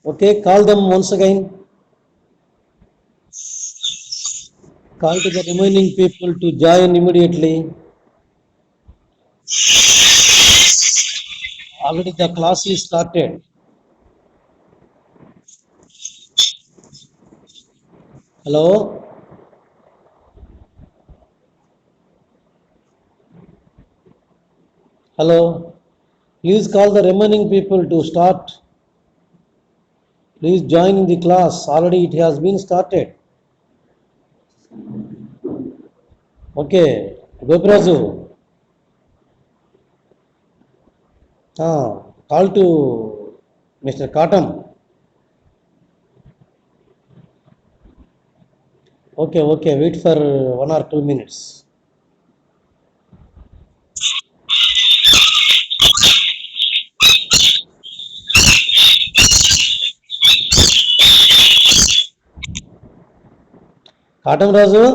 Okay, call them once again. Call to the remaining people to join immediately. Already the class is started. Hello? Hello? Please call the remaining people to start. Please join in the class. Already it has been started. Okay. Gopirazu. Call to Mr. Katam. Okay, okay. Wait for 1 or 2 minutes. Katam Raju.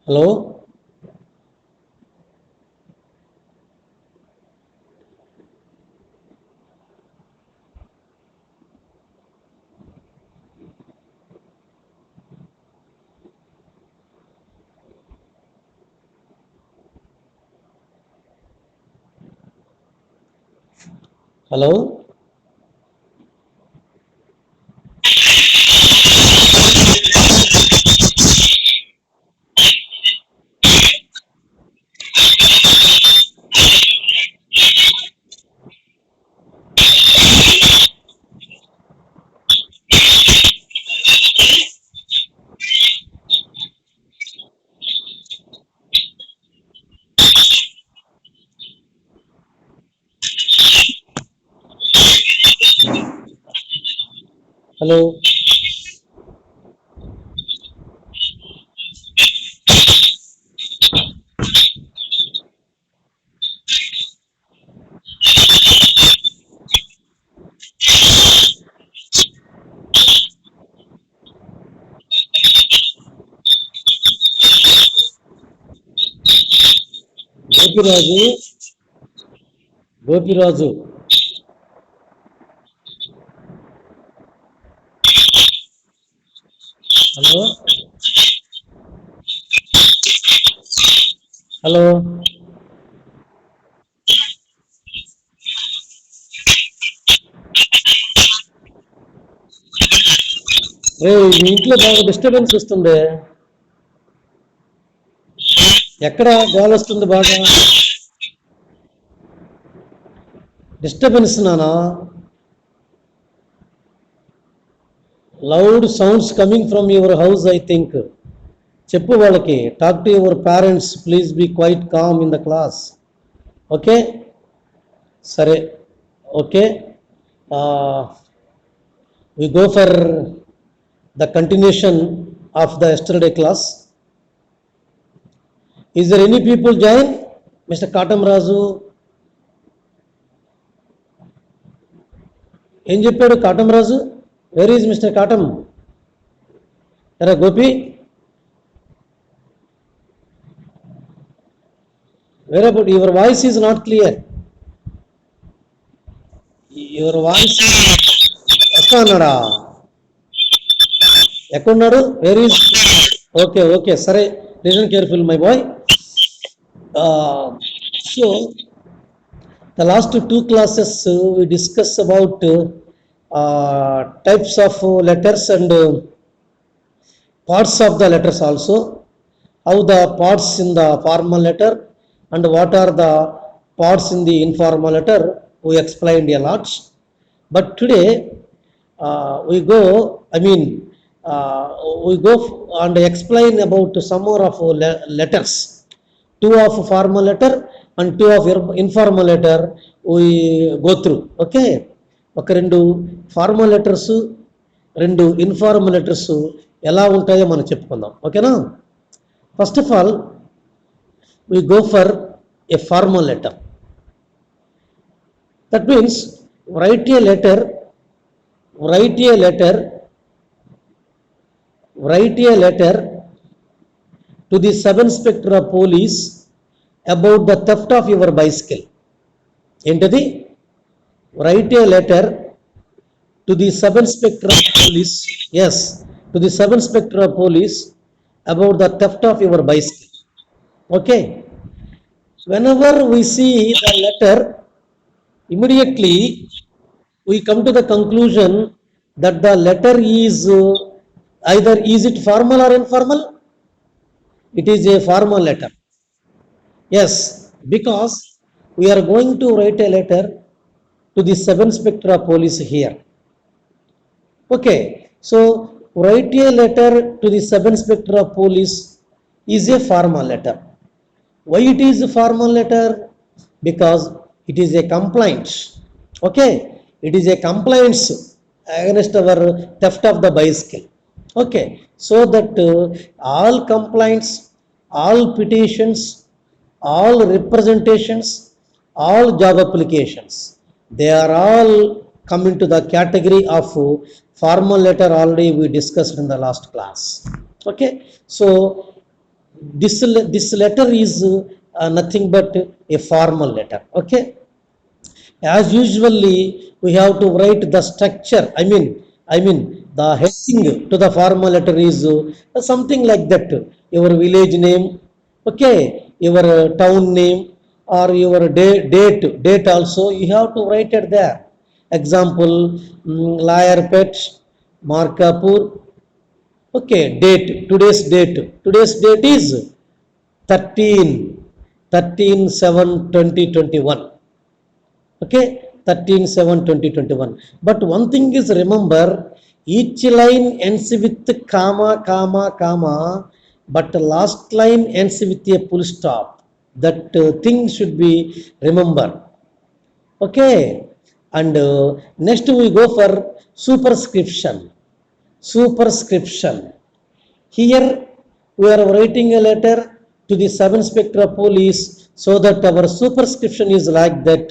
Hello? Hello? Hello? Gopiraju. Gopiraju. Hello? Hello? రే మీ ఇంట్లో బాగా disturbance వస్తుంది. ఎక్కడ goal వస్తుంది బాగా? Disturbance నానా. Loud sounds coming from your house I think. చెప్పు వాళ్ళకి, talk to your parents, please be quiet calm in the class. Okay, సరే. Okay, we go for the continuation of the yesterday class. Is there any people join? Mister Katam Raju ఏం చెప్పాడు? Katam Raju, where is Mister Katam? ఎరా Gopi, where about? Your voice is not clear. Your voice వస్తా అన్నాడా? ఎక్కడున్నాడు? Where is? Okay, okay, సరే. Listen careful my boy. So the last two classes we discuss about types of letters and parts of the letters also, how the parts in the formal letter and what are the parts in the informal letter we explained a lot. But today we go, we go and explain about some more of letters. Two of formal letter and two of informal letter we go through. Okay, ఒక రెండు formal letters, రెండు informal letters ఎలా ఉంటాయో మనం చెప్పుకుందాం. ఓకేనా? First of all we go for a formal letter. That means write a letter write a letter, write a letter to the sub-inspector of police about the theft of your bicycle. ఏంటది? Write a letter to the sub-inspector of police, yes, to the sub-inspector of police about the theft of your bicycle. Okay. Whenever we see the letter, immediately we come to the conclusion that the letter is either is it formal or informal? It is a formal letter. Yes, because we are going to write a letter to the sub-inspector of police here. Okay, so write a letter to the sub-inspector of police is a formal letter. Why it is a formal letter? Because it is a complaint. Okay, it is a complaint against our theft of the bicycle. Okay, so that all complaints, all petitions, all representations, all job applications, they are all come into the category of formal letter. Already we discussed in the last class. Okay, so this letter is nothing but a formal letter. Okay, as usually we have to write the structure. I mean the heading to the formal letter is something like that. Your village name, okay, your town name, or your date also you have to write it there. Example, Layarpet, Markapur. Okay, date, today's date. Today's date is 13/7/2021. Okay, 13/7/2021. But one thing is, remember, each line ends with comma, comma, but the last line ends with a full stop. That thing should be remember. Okay, and next we go for superscription. Superscription. Here we are writing a letter to the sub-inspector of police, so that our superscription is like that.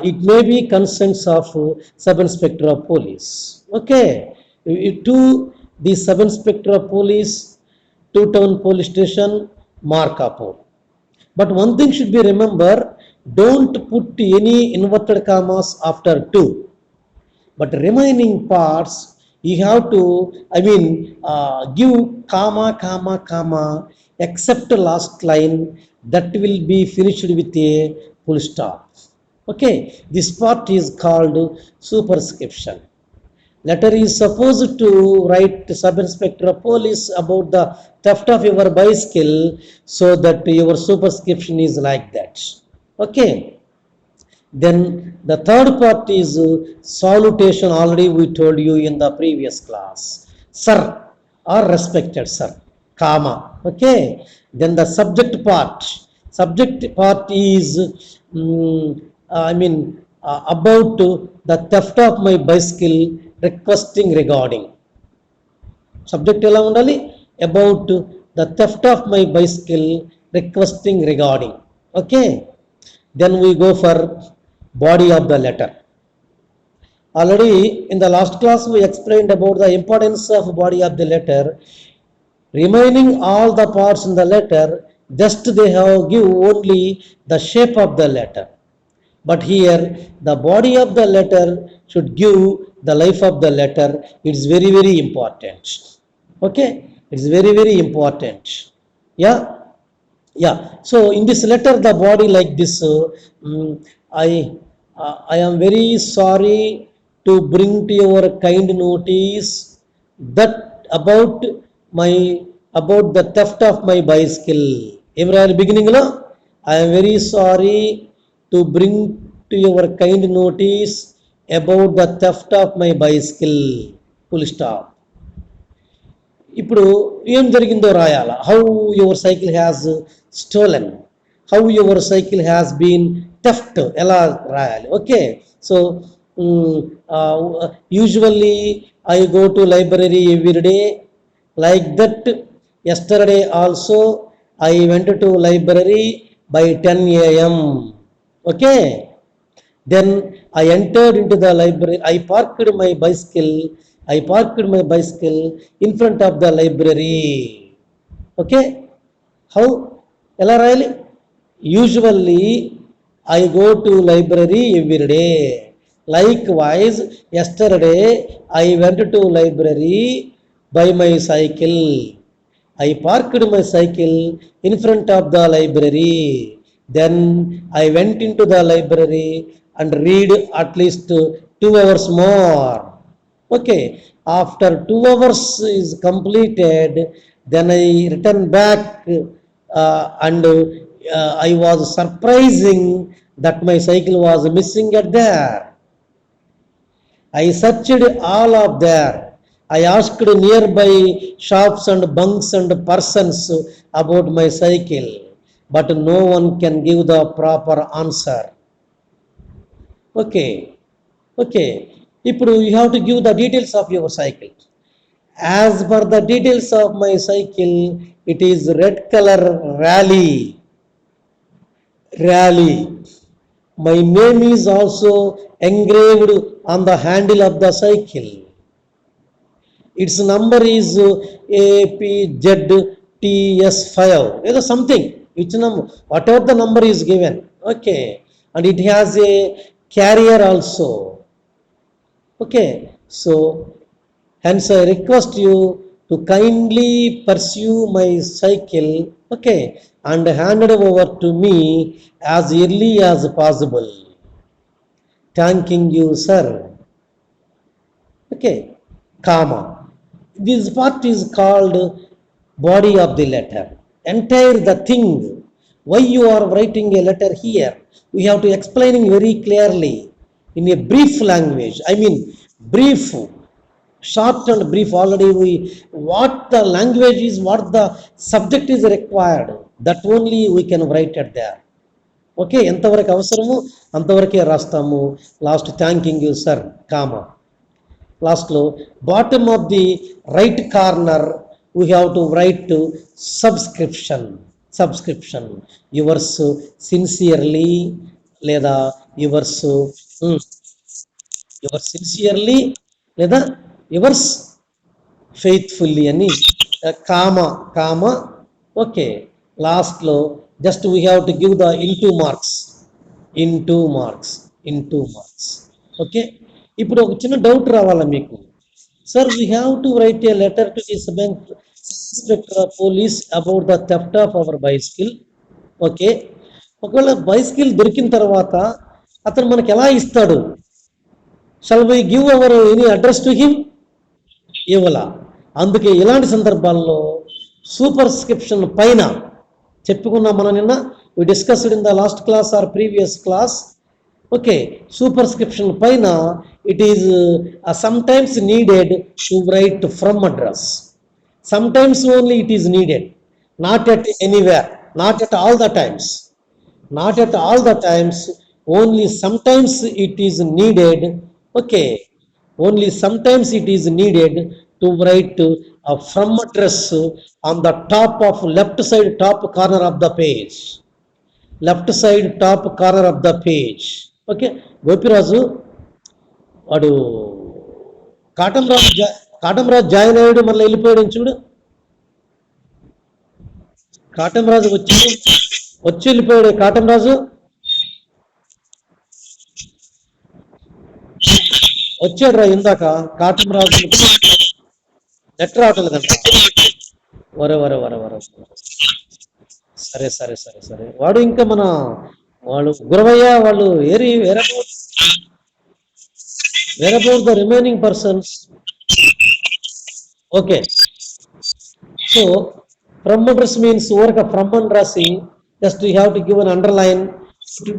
It may be concerns of sub-inspector of police. Okay, to the sub-inspector of police, to town police station, Markapur. But one thing should be remember, don't put any inverted commas after two. But remaining parts you have to, give comma, except last line, that will be finished with a full stop. Okay, this part is called superscription. Letter is supposed to write to sub-inspector of police about the theft of your bicycle, so that your superscription is like that. Okay, then the third part is salutation. Already we told you in the previous class, sir or respected sir, comma. Okay, then the subject part is about the theft of my bicycle, requesting regarding. Subject ఎలా ఉండాలి? About the theft of my bicycle, requesting regarding. Okay, then we go for body of the letter. Already in the last class we explained about the importance of body of the letter. Remaining all the parts in the letter, just they have give only the shape of the letter. But here the body of the letter should give the life of the letter. It's very, very important. Okay, it's very, very important. Yeah. So in this letter, the body like this. I am very sorry to bring to your kind notice that about the theft of my bicycle. Every beginning, I am very sorry to bring to your kind notice about the theft of my bicycle. Full stop. ఇప్పుడు ఏం జరిగిందో రాయాల. How your cycle has stolen, how your cycle has been theft, ఎలా రాయాలి. Okay, so usually I go to library every day, like that yesterday also I went to library by 10 a.m. Okay, then I entered into the library. I parked my bicycle. In front of the library. Okay. How? Ela rayali? Usually I go to library every day. Likewise, yesterday I went to library by my cycle. I parked my cycle in front of the library. Then I went into the library and read at least 2 hours more. Okay, after 2 hours is completed, then I return back and I was surprising that my cycle was missing at there. I searched all of there. I asked nearby shops and bunks and persons about my cycle, but no one can give the proper answer. Okay, okay. ఇప్పుడు you have to give the details of your cycle. As per the details of my cycle, it is red color Rally. My name is also engraved on the handle of the cycle. Its number is APZTS5. Something. Which number? Whatever the number is given. Okay. And it has a carrier also. Okay. So, hence I request you to kindly pursue my cycle. Okay. And hand it over to me as early as possible. Thanking you, sir. Okay. Comma. This part is called body of the letter. Entire the thing. Why you are writing a letter here? We have to explaining very clearly in a brief language. I mean brief, short and brief. Already what the language is, what the subject is required. That only we can write it there. Okay, ఎంతవరకు అవసరమో అంతవరకే రాస్తాము. Last thanking you sir comma. లాస్ట్లో bottom of the right corner we have to write subscription. Yours sincerely లేదా yours sincerely లేదా yours faithfully అని comma. Okay, లాస్ట్లో just we have to give the into marks. Okay, ఇప్పుడు ఒక చిన్న doubt రావాలా మీకు. Sir, we have to write a letter to the sub inspector of police about the theft of our bicycle. Okay, ఒకవేళ bicycle దొరికిన తర్వాత అతను మనకి ఎలా ఇస్తాడు? shall we give our any address to him? ఇవ్వాల. అందుకే ఇలాంటి సందర్భాల్లో సూపర్స్క్రిప్షన్ పైన చెప్పుకున్నాం మనం నిన్న. we discussed in the last class or previous class. okay, superscription పైన it is sometimes needed to write from address. Sometimes only it is needed, not at anywhere, not at all the times, only sometimes it is needed. Okay, only sometimes it is needed to write from address on the top of left side top corner of the page. Okay, Gopiraju వాడు Katamraju join అయ్యాడు, మళ్ళీ వెళ్ళిపోయాడు చూడు. కాటంరాజు వచ్చి వెళ్ళిపోయాడు. కాటంరాజు వచ్చాడు రా ఇందాక. కాటంరాజు నెట్ రావట్లేదంట. వరే. సరే. వాడు ఇంకా వాళ్ళు గురవయ్య వాళ్ళు where about the remaining persons. Okay, so from address means ఊరక ఫ్రమ్ అని రాసి just you have to give an underline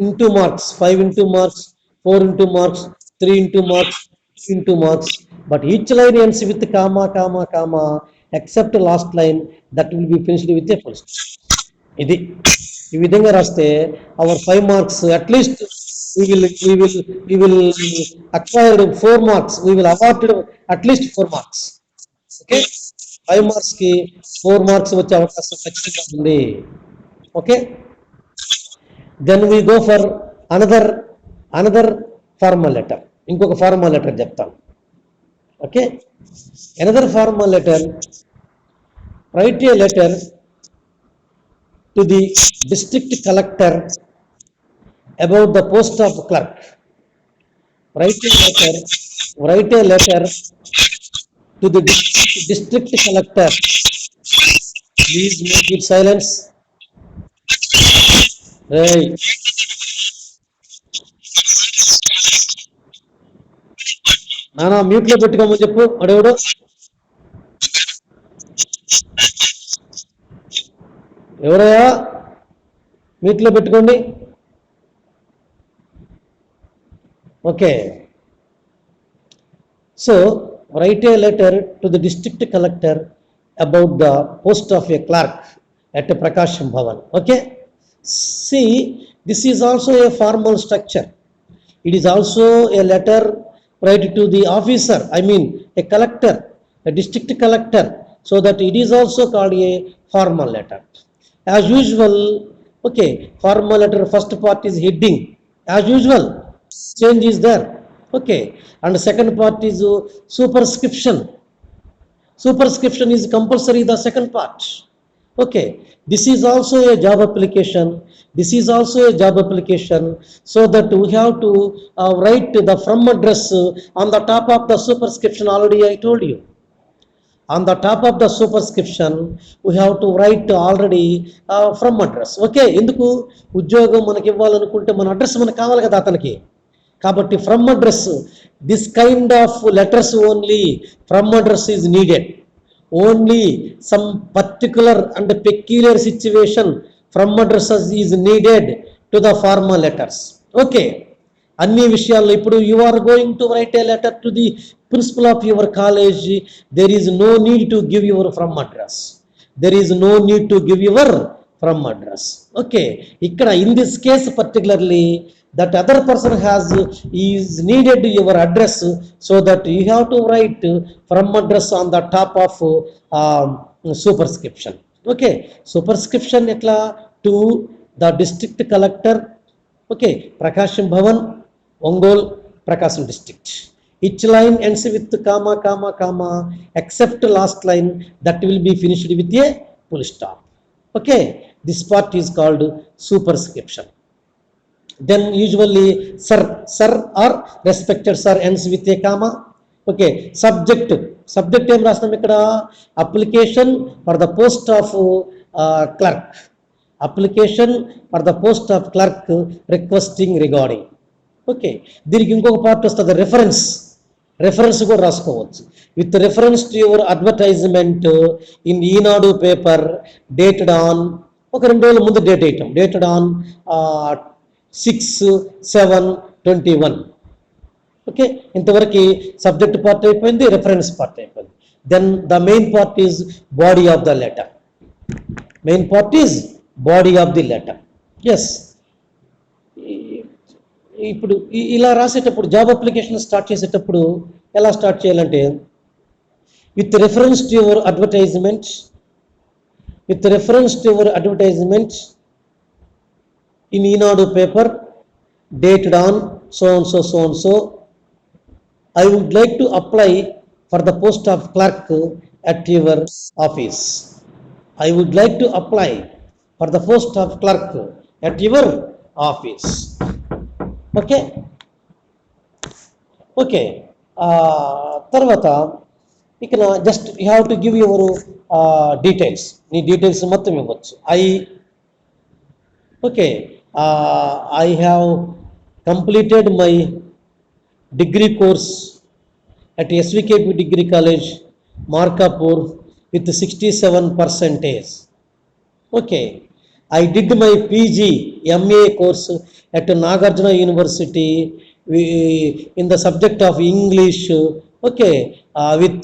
into marks, 5 into marks, 4 into marks, 3 into marks, 2 into marks. But each line ends with comma except last line, that will be finished with a full stop. ఇది ఈ విధంగా రాస్తే our 5 marks at least we will acquired 4 marks. We will awarded at least 4 marks. Okay, 5 marks కి 4 marks వచ్చే అవకాశం ఖచ్చితంగా ఉంది. Okay, then we go for another formal letter. ఇంకొక ఫార్మల్ లెటర్ చెప్తాను. Okay, another formal letter, right a letter to the district collector about the post of clerk. Write a letter to the district collector. Please make it silence. Hey. నానా మ్యూట్లో పెట్టుకోమని చెప్పు. అడేవుడు ఎవరయ్యా? మ్యూట్లో పెట్టుకోండి. Okay, so write a letter to the district collector about the post of a clerk at Prakasham Bhavan. Okay, see, this is also a formal structure. It is also a letter write to the officer, I mean a collector, a district collector, so that it is also called a formal letter. As usual, okay, formal letter first part is heading, as usual, change is there. Okay, and second part is superscription. Superscription is compulsory, the second part. Okay, this is also a job application. This is also a job application, so that we have to write the from address on the top of the superscription. Already I told you, on the top of the superscription we have to write already from address. Okay, ఎందుకు ఉద్యోగం మనకి ఇవ్వాలనుకుంటే మన address మనకు కావాలి కదా అతనికి. కాబట్టి from address, this kind of letters only from address is needed. Only some particular and peculiar situation from address is needed to the formal letters. Okay, అన్ని విషయాల్లో ఇప్పుడు you are going to write a letter to the principal of your college, there is no need to give your from address. There is no need to give your from address. Okay, ఇక్కడ in this case particularly that other person is needed your address, so that you have to write from address on the top of superscription. Okay, superscription etla to the district collector. Okay, Prakasham Bhavan, Ongole, Prakasham district. Each line ends with comma comma comma except last line, that will be finished with a full stop. Okay, this part is called superscription. Then usually sir or respected sir ends with a comma. Okay, subject em rasnam ikkada, application for the post of clerk, application for the post of clerk requesting regarding. Okay, దీనికి ఇంకొక part వస్తుంది, reference కూడా రాసుకోవచ్చు. With reference to your advertisement in Eenadu paper dated on, ఒక 2 రోజుల ముందు date వేయటం, dated on 6/7/21. Okay, ఇంతవరకు సబ్జెక్ట్ పార్ట్ అయిపోయింది, రెఫరెన్స్ పార్ట్ అయిపోయింది. Then the main part is body of the letter. Main part is body of the letter. Yes, ఇప్పుడు ఇలా రాసేటప్పుడు జాబ్ అప్లికేషన్ స్టార్ట్ చేసేటప్పుడు ఎలా స్టార్ట్ చేయాలంటే, with reference to your advertisement, with reference to your advertisement in Enadu paper dated on so and so, I would like to apply for the post of clerk at your office. I would like to apply for the post of clerk at your office. Okay, okay, తర్వాత ఇక్కడ just you have to give your details. నీ details మొత్తం ఇవ్వచ్చు. I have completed my degree course at SVKP Degree College, Markapur, with 67%. Okay, I did my PG MA course at Nagarjuna University in the subject of English. Okay, with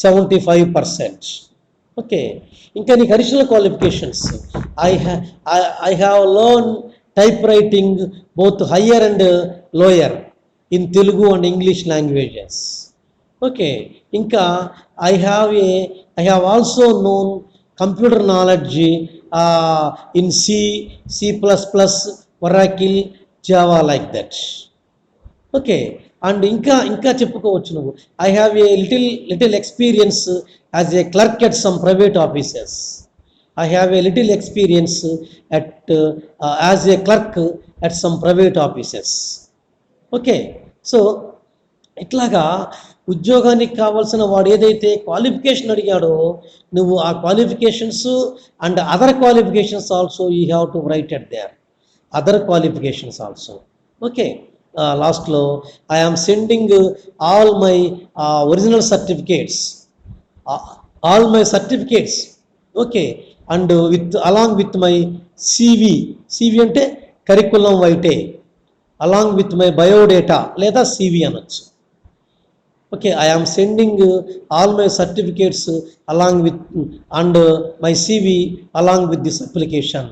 75%. Okay, ఇంకా నీకు additional qualifications, I have learned typewriting both higher and lower in Telugu and English languages. Okay, ఇంకా I have also known computer knowledge in C++, Oracle, Java, like that. Okay. And ఇంకా చెప్పుకోవచ్చు నువ్వు. I have a little experience as a clerk at some private offices. I have a little experience at as a clerk at some private offices. Okay. So ఇట్లాగా ఉద్యోగానికి కావాల్సిన వాడు ఏదైతే qualification అడిగాడో నువ్వు ఆ qualifications and other qualifications also you have to write at there. Other qualifications also. Okay. లాస్ట్లో I am sending all my original certificates, all my certificates. Okay. And along with my CV అంటే curriculum vitae, along with my biodata లేదా CV అనొచ్చు. Okay. I am sending all my certificates along with and my CV along with this application.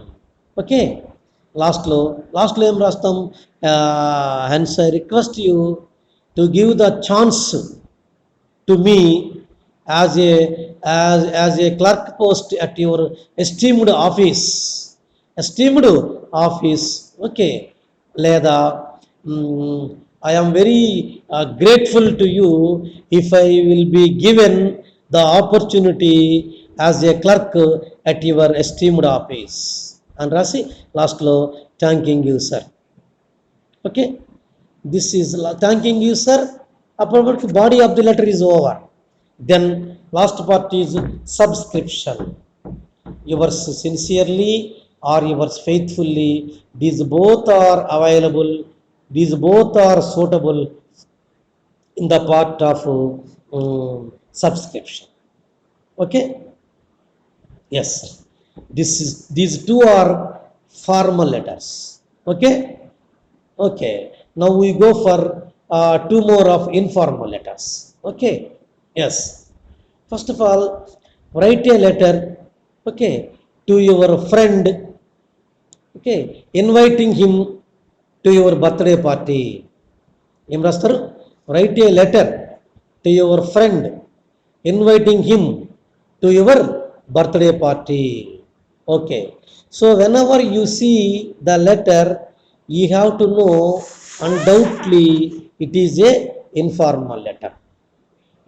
Okay. లాస్ట్లో ఏం రాస్తాం? Hence I request you to give the chance to me as a clerk post at your esteemed office. Okay. లేదా I am very grateful to you if I will be given the opportunity as a clerk at your esteemed office అని రాసి లాస్ట్లో thanking you sir. Okay. This is thanking you sir. అప్పటికి body of the letter is over. Then last part is subscription. Yours sincerely or yours faithfully, these both are available, these both are suitable in the part of subscription. Okay. Yes, these two are formal letters. Okay. Okay. Now we go for two more of informal letters. Okay. Yes. First of all, write a letter, okay, to your friend, okay, inviting him to your birthday party. Em rastaru? Write a letter to your friend inviting him to your birthday party. Okay. So whenever you see the letter, you have to know undoubtedly it is a informal letter.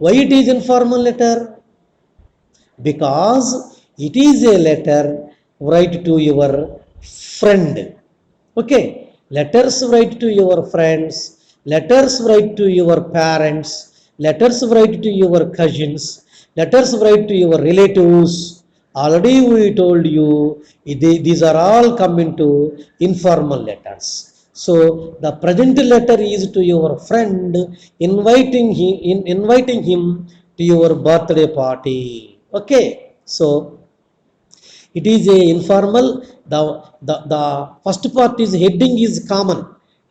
Why it is informal letter? Because it is a letter write to your friend. Okay. Letters write to your friends, letters write to your parents, letters write to your cousins, letters write to your relatives. Already we told you these are all come into informal letters. So the present letter is to your friend inviting him to your birthday party. Okay. So it is a informal. The first part is heading is common.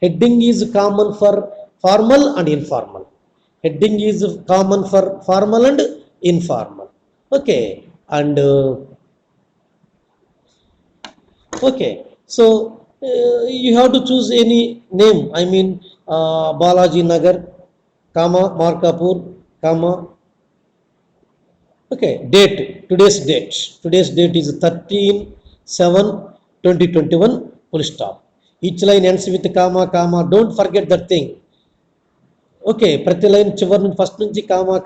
Heading is common for formal and informal. Heading is common for formal and informal. Okay. And okay. So you have to choose any name. I mean Balaji Nagar, comma Markapur, comma. Okay. Date. Today's date is 13/7/2021. Full stop. Each line ends with comma. Don't forget that thing. Okay. Prati line chivar first nunchi comma,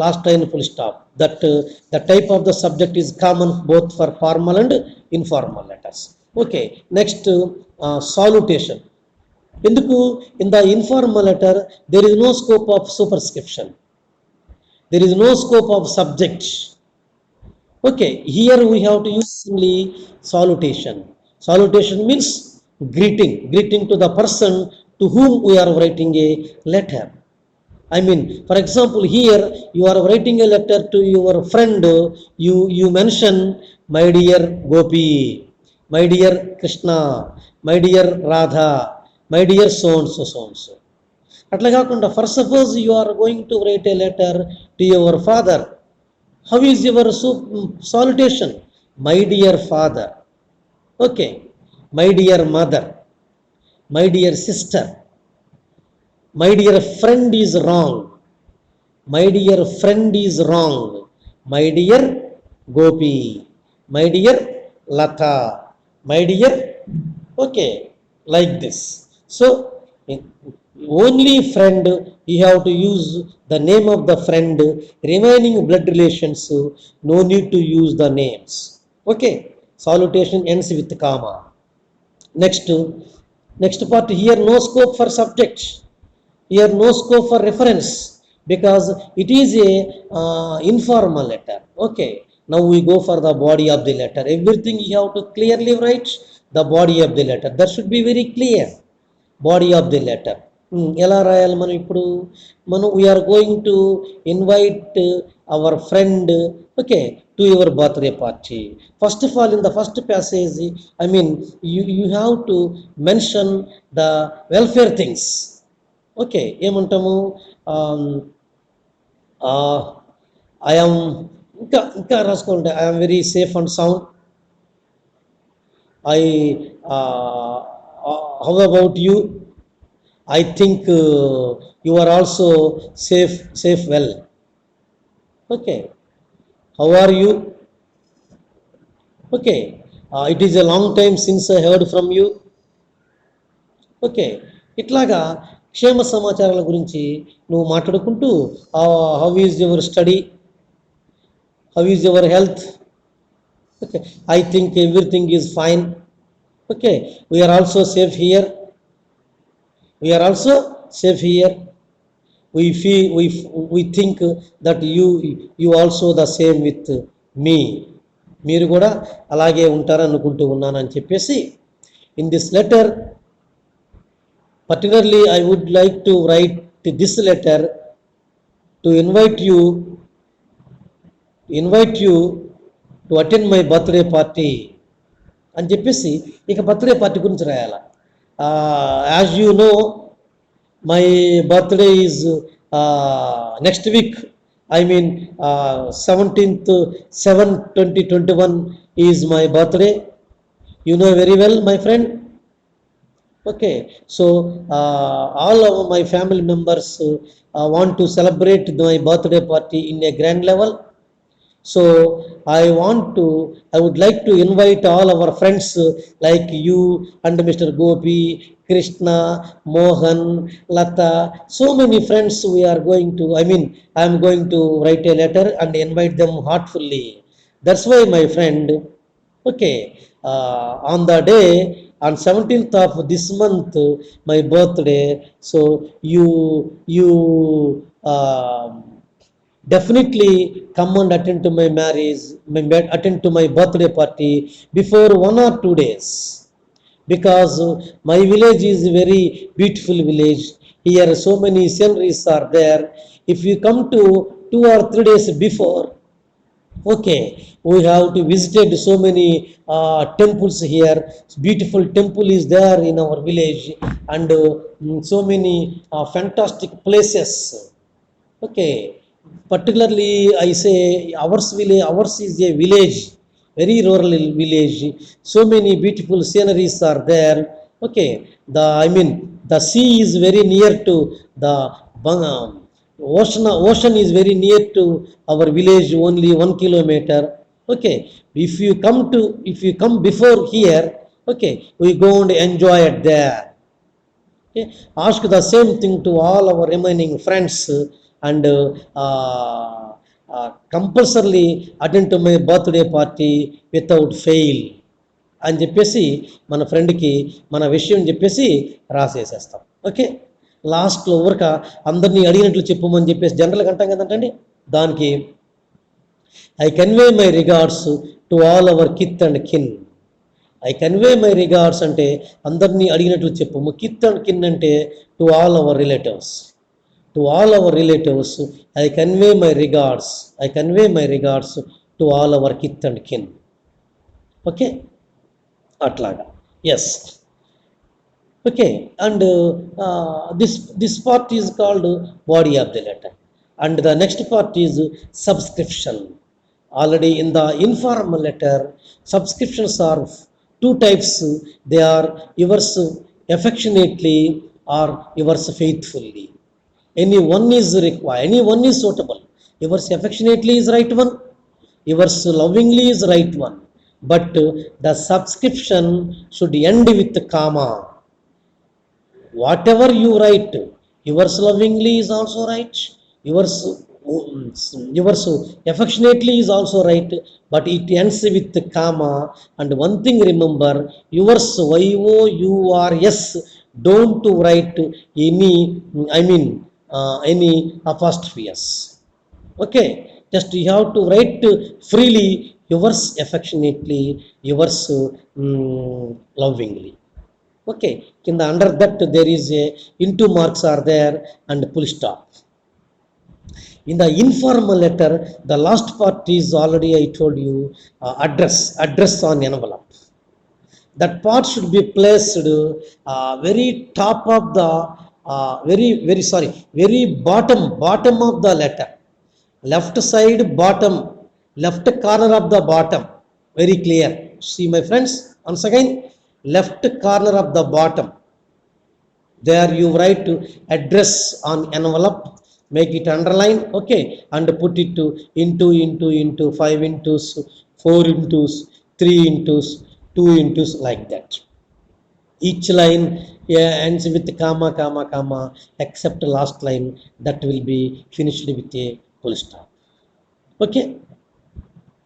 last line full stop. That the type of the subject is common both for formal and informal letters. Okay. Next, salutation. Enduku in the informal letter there is no scope of superscription. There is no scope of subject. Okay. Here we have to use only salutation. Salutation means greeting to the person to whom we are writing a letter. I mean, for example, here you are writing a letter to your friend. You mention my dear Gopi, my dear Krishna, my dear Radha, my dear so and so. అట్లా కాకుండా for suppose you are going to write a letter to your father. How is your salutation? My dear father. Okay. My dear mother, my dear sister, my dear friend is wrong, my dear friend is wrong, my dear Gopi, my dear Latha, my dear. Okay. Like this. So Only friend, you have to use the name of the friend. Remaining blood relations, no need to use the names. Okay, salutation ends with comma. Next, next part here, no scope for subject. Here no scope for reference because it is a informal letter. Okay, now we go for the body of the letter. Everything you have to clearly write the body of the letter. That should be very clear. Body of the letter. ఎలా రాయాలి మనం ఇప్పుడు? మనం we're going to invite our friend, okay, to your birthday party. First of all, in the first passage, I mean you have to mention the welfare things. Okay, ఏమంటాము? I'm, ఇంకా ఇంకా రాసుకోండి. I'm very safe and sound. I, how about you? I think you are also safe well. Okay, how are you? Okay, it is a long time since I heard from you. Okay, ఇట్లాగా క్షేమ సమాచారాల గురించి నువ్వు మాట్లాడుకుంటూ, how is your study, how is your health. Okay, I think everything is fine. Okay, we're also safe here. We are also safe here. We feel, we think that you also the same with me. మీరు కూడా అలాగే ఉంటారనుకుంటూ ఉన్నానని చెప్పేసి, in this letter particularly I would like to write this letter to invite you to attend my birthday party అని చెప్పేసి ఇక birthday party గురించి రాయాలి. As you know, my birthday is next week. I mean 17th 7 2021 is my birthday. You know very well, my friend. Okay, so all of my family members want to celebrate my birthday party in a grand level. So I would like to invite all our friends like you and Mr. Gopi, Krishna, Mohan, Lata. So many friends we are going to, I am going to write a letter and invite them heartfully. That's why, my friend, okay, on the day, on 17th of this month, my birthday, so you definitely come and attend to my marriage, attend to my birthday party before 1 or 2 days, because my village is a very beautiful village. Here so many sceneries are there. If you come to 2 or 3 days before, okay, we have to visit so many temples here. Beautiful temple is there in our village, and so many fantastic places. Okay, particularly I say ours is a village, very rural village. So many beautiful sceneries are there. Okay, the sea is very near to the ocean is very near to our village, only 1 kilometer. Okay, if you come before here, okay, we go and enjoy it there. Okay, ask the same thing to all our remaining friends, and compulsorily attend to my birthday party without fail అని చెప్పేసి మన ఫ్రెండ్కి మన విషయం చెప్పేసి రాసేసేస్తాం. Okay, లాస్ట్లో ఊరక అందరినీ అడిగినట్లు చెప్పమని చెప్పేసి జనరల్గా అంటాం కదంటండి, దానికి I convey my regards to all our kith and కిన్. I convey my regards అంటే అందరినీ అడిగినట్లు చెప్పము. కిత్ అండ్ కిన్ అంటే to all our relatives. To all our relatives, I convey my regards. I convey my regards to all our kith and kin. Okay, atlaga. Yes. Okay, and this part is called body of the letter, and the next part is subscription. Already in the informal letter, subscriptions are two types. They are yours affectionately or yours faithfully. Any one is required, any one is suitable. Yours affectionately is right one, yours lovingly is right one, but the subscription should end with comma. whatever you write, yours lovingly is also right, yours yours affectionately is also right, but it ends with the comma. And one thing remember, yours yours, don't write any, I mean, any apostrophes. Okay, just you have to write freely, yours affectionately, yours lovingly. Okay, in the under that there is a into marks are there and full stop. In the informal letter, the last part is already I told you, address on envelope. That part should be placed very top of the very bottom of the letter, left side bottom, left corner of the bottom, very clear. See my friends, once again, left corner of the bottom, there you write to address on envelope, make it underline, okay, and put it to into 5 intos, 4 intos, 3 intos, 2 intos, like that. Each line, yeah, ends with comma except last line, that will be finished with a full stop. Okay,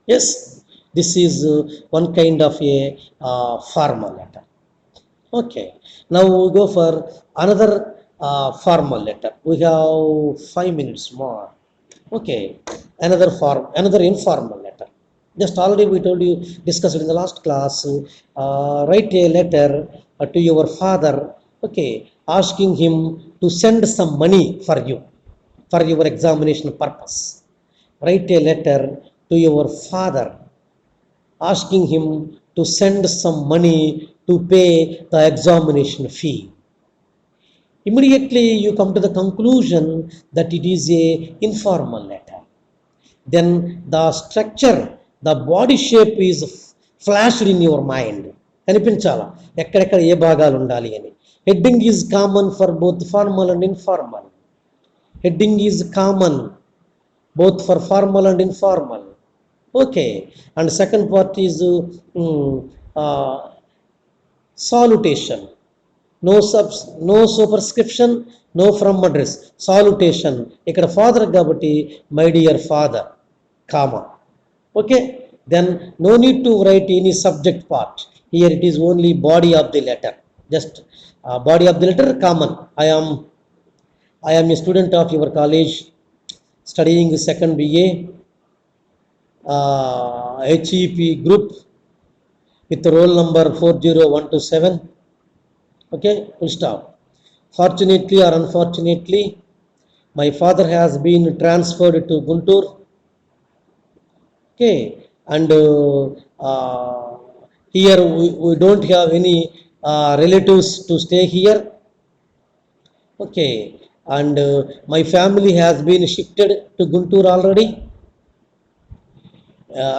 yes, this is one kind of a formal letter. Okay, now we go for another formal letter. We have 5 minutes more. Okay, another form, another informal letter. Just already we told you, discussed in the last class. Write a letter to your father. Okay, asking him to send some money for your examination purpose. Write a letter to your father asking him to send some money to pay the examination fee. Immediately you come to the conclusion that it is a informal letter. Then the structure, the body shape is flashed in your mind. కనిపించాలా ఎక్కడెక్కడ ఏ భాగాలు ఉండాలి అని. Heading is common for both formal and informal. Heading is common both for formal and informal. Okay, and second part is uh, salutation. No superscription, no from address. Salutation. ఇక్కడ father కాబట్టి my dear father, comma. Okay, then no need to write any subject part. Here it is only body of the letter. Just body of the letter common. I am a student of your college, studying the second BA, HEP group with roll number 40127. Okay, full stop. Fortunately or unfortunately, my father has been transferred to Guntur. Okay, and here we don't have any relatives to stay here. Okay, and my family has been shifted to Guntur already,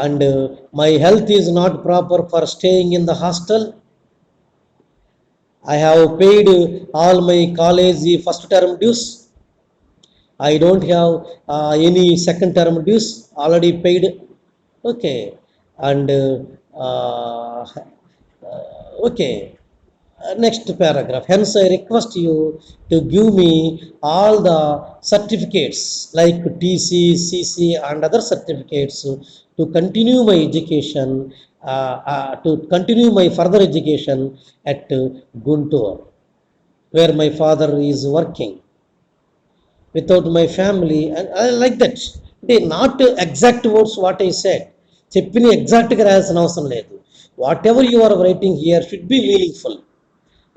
and my health is not proper for staying in the hostel. I have paid all my college first term dues. I don't have any second term dues, already paid. Okay, and okay, next paragraph. Hence, I request you to give me all the certificates like TC, CC, and other certificates to continue my education, to continue my further education at Guntur, where my father is working. Without my family, and I like that. They not exact words what I said. చెప్పిన ఎగ్జాక్ట్గా రాయాల్సిన అవసరం లేదు. Whatever you are writing here should be meaningful.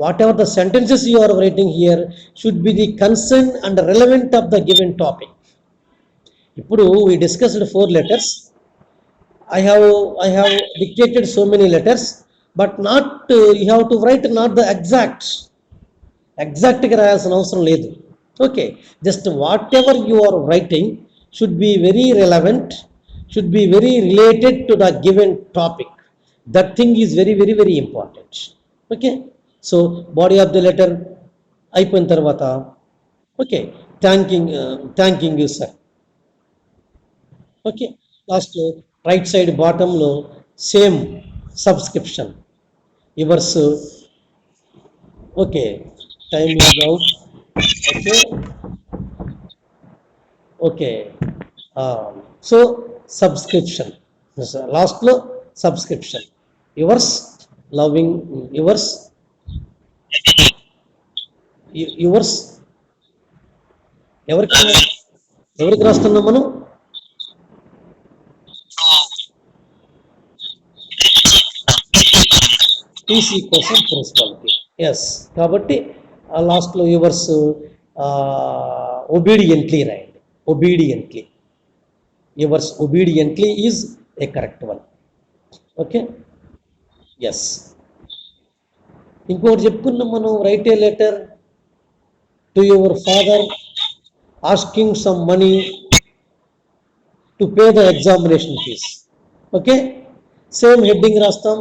whatever the sentences you are writing here should be the concern and relevant of the given topic. ఇప్పుడు we discussed 4 letters. I have dictated so many letters, but not you have to write not the exactగా రాయాల్సిన అవసరం లేదు. Okay, just whatever you are writing should be very relevant, should be very related to the given topic. That thing is very important. Okay, so body of the letter అయిపోయిన తర్వాత, okay, thanking you sir. Okay, last right side bottom లో same subscription yours. Okay, Time is out. Okay. Okay. So subscription. Last lo subscription. Yours loving yours ఎవరికి ఎవరికి రాస్తున్నాం మనం? TC కోసం ప్రిన్సిపాల్కి. Yes, కాబట్టి లాస్ట్లో యువర్స్ ఒబీడియంట్లీ రాయండి. Obediently, yours obediently is a correct one. Okay. Yes. ఇంకోటి చెప్పుకున్నాం మనం, write a letter to your father asking some money to pay the examination fees. Okay. Same heading రాస్తాం,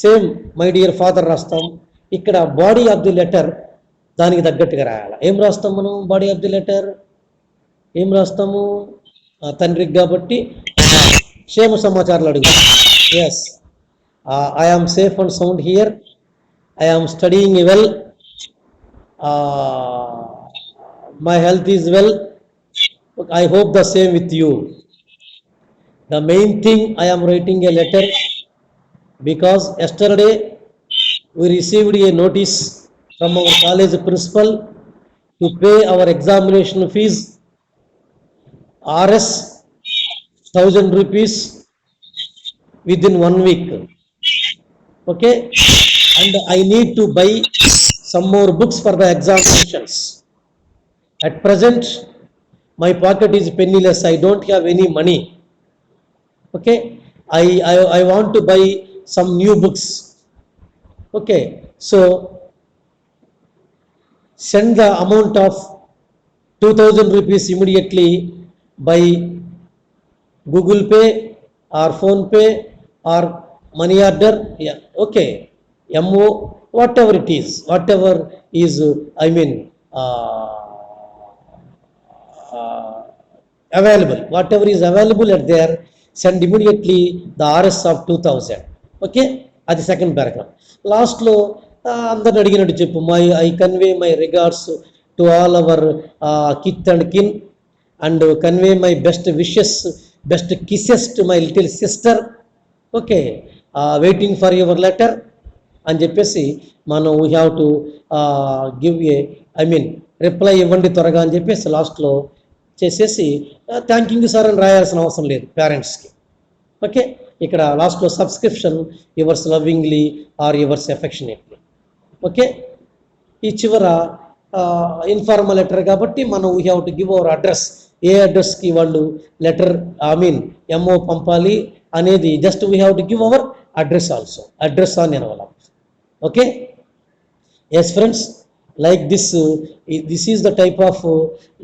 సేమ్ మై డియర్ ఫాదర్ రాస్తాం. ఇక్కడ body of the letter దానికి తగ్గట్టుగా రాయాలి. ఏం రాస్తాం మనం? బాడీ ఆఫ్ ది లెటర్ ఏం రాస్తాము? తండ్రికి కాబట్టి క్షేమ సమాచారాలు అడుగుతాం. Yes, I am safe and sound here, I am studying well, my health is well, I hope the same with you. The main thing, I am writing a letter because yesterday we received a notice from our college principal to pay our examination fees Rs 1000 rupees within 1 week. Okay, and I need to buy some more books for the examinations. At present my pocket is penniless, I don't have any money. Okay, I want to buy some new books. Okay, so send the amount of 2000 rupees immediately by Google Pay or Phone Pay or money order. Yeah, okay, MO, whatever it is, whatever is I mean available, whatever is available at there, send immediately the RS of 2000. Okay, అది second paragraph. లాస్ట్లో అందరిని అడిగినట్టు చెప్పు, I convey my regards to all our kith and కిన్ and convey my best wishes, best kisses to my little sister. Okay, waiting for your letter అని చెప్పేసి మనం we have to give a reply ఇవ్వండి త్వరగా అని చెప్పేసి లాస్ట్లో చేసేసి thank you sir అని రాయాల్సిన అవసరం లేదు పేరెంట్స్కి. ఓకే, ఇక్కడ లాస్ట్లో subscription yours lovingly or yours affectionately. Okay, ఈ చివర ఇన్ఫార్మల్ లెటర్ కాబట్టి మనం we have to give our address. ఏ అడ్రస్కి వాళ్ళు లెటర్ ఎంఓ పంపాలి అనేది just we have to give our address also, address on envelope. Okay, yes friends, like this is the type of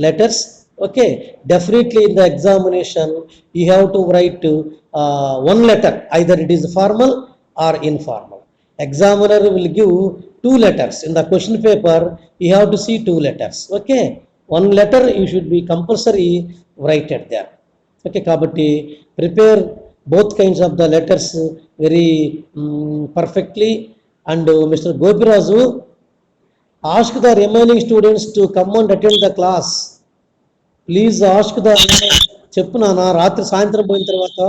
letters. Okay, definitely in the examination you have to write one letter, either it is formal or informal. Examiner will give two letters in the question paper, you have to see two letters. Okay, one letter you should be compulsory write it there. Okay, kabatti prepare both kinds of the letters very perfectly. And Mr. Gopiraju, ask the remaining students to come and attend the class. Please ask the, చెప్పు నాన్న, రాత్రి సాయంత్రం పోయిన తర్వాత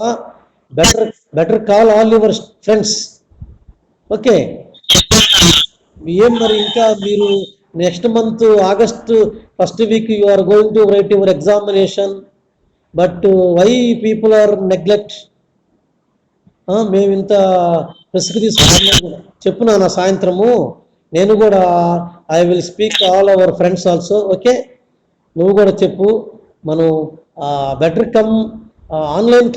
better call all your friends. Okay, ఏం మరి ఇంకా మీరు next month August first week you are going to write your examination, but why people are neglect? మేము ఇంత రిస్క్ తీసుకున్నాము. చెప్పు నాన్న సాయంత్రము, నేను కూడా I will speak all our friends also. Okay, నువ్వు కూడా చెప్పు. మనం బెటర్ కమ్ ఆన్లైన్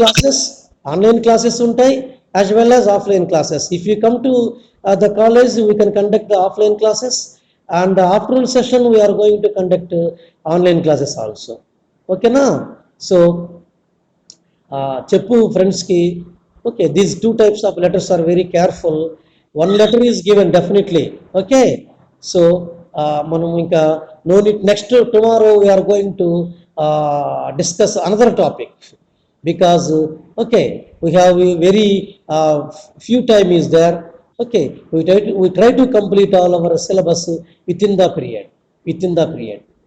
క్లాసెస్ ఉంటాయి as well as offline classes. If you come to the college we can conduct the offline classes and afternoon session we're going to conduct online classes also. ఓకేనా? So చెప్పు ఫ్రెండ్స్కి. Okay, these two types of letters are very careful. one letter is given definitely. Okay, so మనం ఇంకా no need, next tomorrow we are going to discuss another topic because okay, we have a very few time is there. Okay, we try to complete all our syllabus within the period.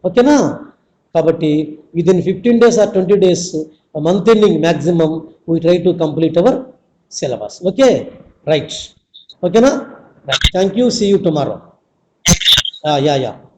Okay na? Kabatti within 15 days or 20 days, a month ending maximum, we try to complete our syllabus. Okay, right. Okay na? Right. Thank you. See you tomorrow. Yeah.